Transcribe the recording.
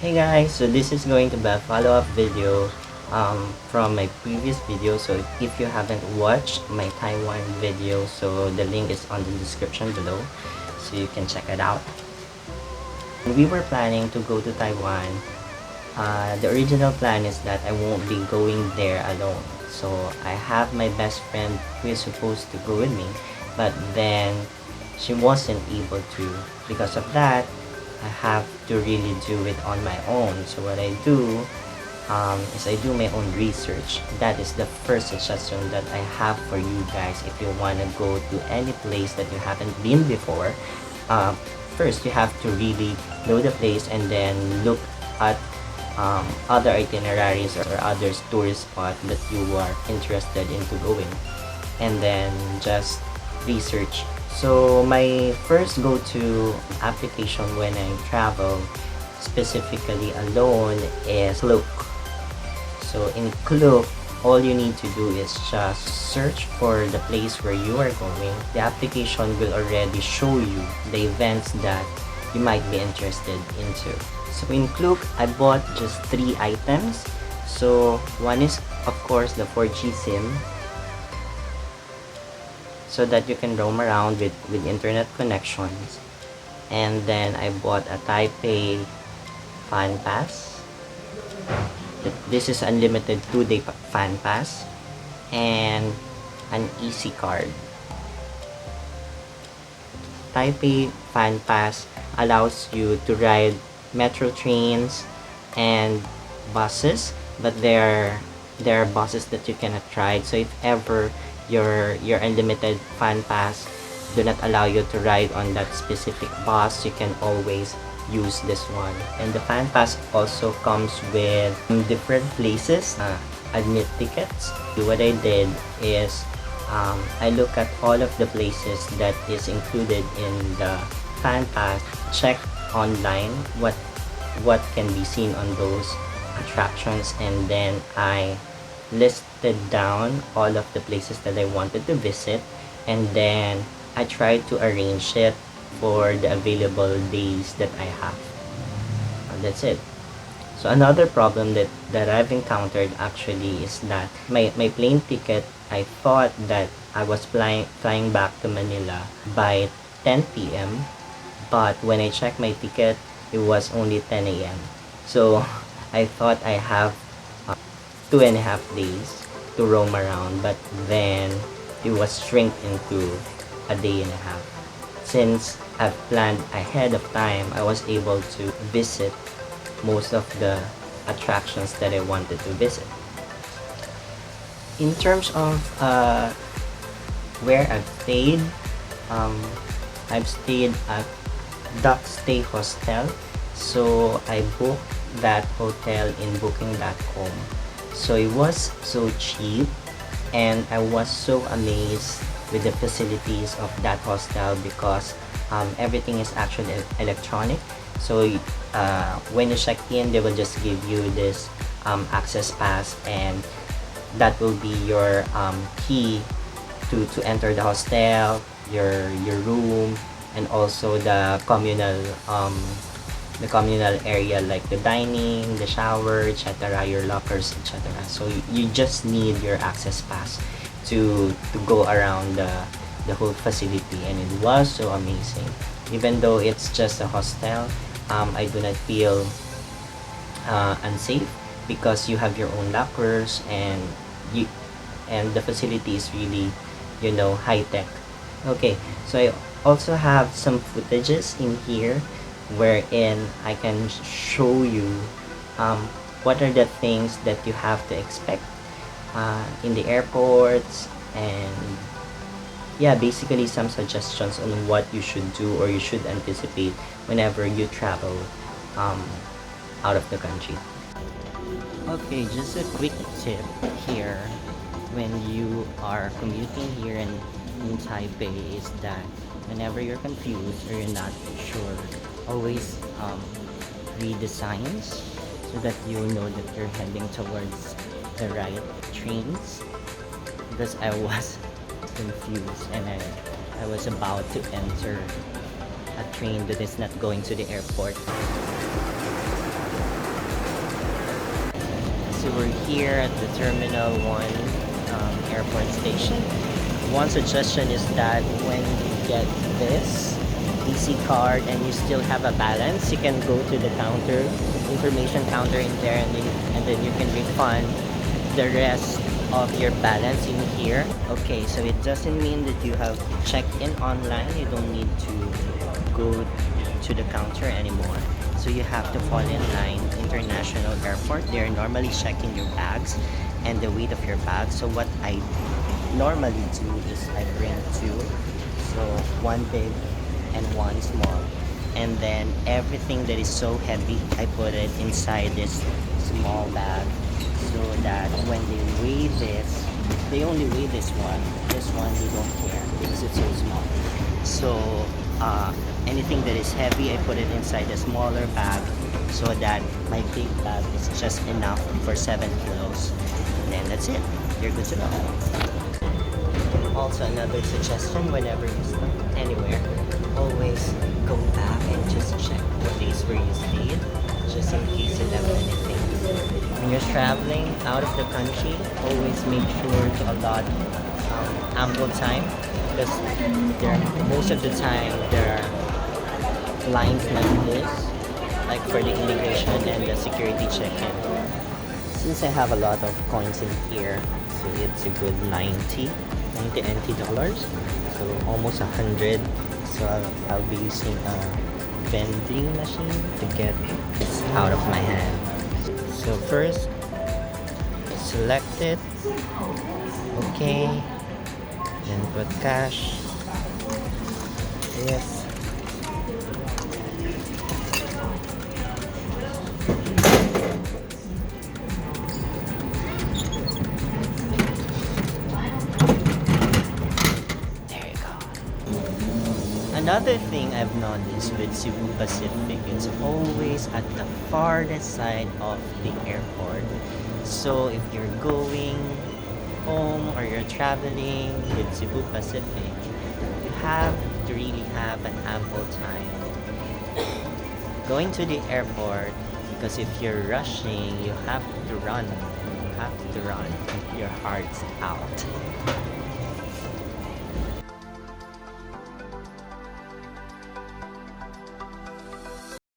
Hey guys, so this is going to be a follow-up video from my previous video. So if you haven't watched my Taiwan video, so the link is on the description below, so you can check it out. We were planning to go to Taiwan. The original plan is that I won't be going there alone. So I have my best friend who is supposed to go with me, but then she wasn't able to. Because of that, I have to really do it on my own. So what I do is I do my own research. That is the first suggestion that I have for you guys. If you want to go to any place that you haven't been before, uh, first you have to really know the place and then look at other itineraries or other tourist spot that you are interested into going, and then just research. So my first go-to application when I travel specifically alone is Klook. So in Klook, all you need to do is just search for the place where you are going. The application will already show you the events that you might be interested into. So in Klook, I bought just 3 items. So one is of course the 4G SIM, so that you can roam around with internet connections. And then I bought a Taipei fan pass. This is unlimited 2-day fan pass and an easy card. Taipei fan pass allows you to ride metro trains and buses, but there are buses that you cannot ride. So if ever your unlimited fan pass do not allow you to ride on that specific bus, you can always use this one. And the fan pass also comes with different places admit tickets. What I did is I look at all of the places that is included in the fan pass, check online what can be seen on those attractions, and then I listed down all of the places that I wanted to visit, and then I tried to arrange it for the available days that I have. That's it. So another problem that I've encountered actually is that my plane ticket, I thought that I was flying back to Manila by 10 p.m. but when I checked my ticket, it was only 10 a.m. So I thought I have 2.5 days to roam around, but then it was shrink into a day and a half. Since I've planned ahead of time, I was able to visit most of the attractions that I wanted to visit. In terms of where I've stayed, I've stayed at Duck Stay Hostel. So I booked that hotel in booking.com. So it was so cheap, and I was so amazed with the facilities of that hostel because everything is actually electronic. So when you check in, they will just give you this access pass, and that will be your key to enter the hostel, your room, and also the communal area like the dining, the shower, etc., your lockers, etc. So you just need your access pass to go around the whole facility, and it was so amazing. Even though it's just a hostel, I do not feel unsafe because you have your own lockers, and the facility is really, high tech. Okay, so I also have some footages in here wherein I can show you what are the things that you have to expect in the airports, and yeah, basically some suggestions on what you should do or you should anticipate whenever you travel out of the country. Okay, just a quick tip here when you are commuting here in Taipei is that whenever you're confused or you're not sure, always read the signs so that you know that you're heading towards the right trains, because I was confused and I was about to enter a train that is not going to the airport. So we're here at the Terminal 1 airport station. One suggestion is that when you get this DC card and you still have a balance, you can go to the counter, information counter in there, and then you can refund the rest of your balance in here. Okay, so it doesn't mean that you have checked in online. You don't need to go to the counter anymore. So you have to fall in line. International airport, they're normally checking your bags and the weight of your bag. So what I normally do is I bring two, so one big and one small, and then everything that is so heavy I put it inside this small bag, so that when they weigh this, they only weigh this one they don't care because it's so small. So anything that is heavy I put it inside a smaller bag, so that my big bag is just enough for 7 kilos, and then that's it, you're good to go. Also, another suggestion, whenever you stop anywhere, always go back and just check the place where you stayed, just in case you left anything. When you're traveling out of the country, always make sure to allot ample time, because most of the time there are lines like this, like for the immigration and the security check-in. Since I have a lot of coins in here, so it's a good 90 NT dollars, so almost 100. So I'll be using a vending machine to get this out of my hand. So first, select it, okay, then put cash, yes. Another thing I've noticed with Cebu Pacific, it's always at the farthest side of the airport. So if you're going home or you're traveling with Cebu Pacific, you have to really have an ample time going to the airport, because if you're rushing, you have to run. You have to run. Your heart's out.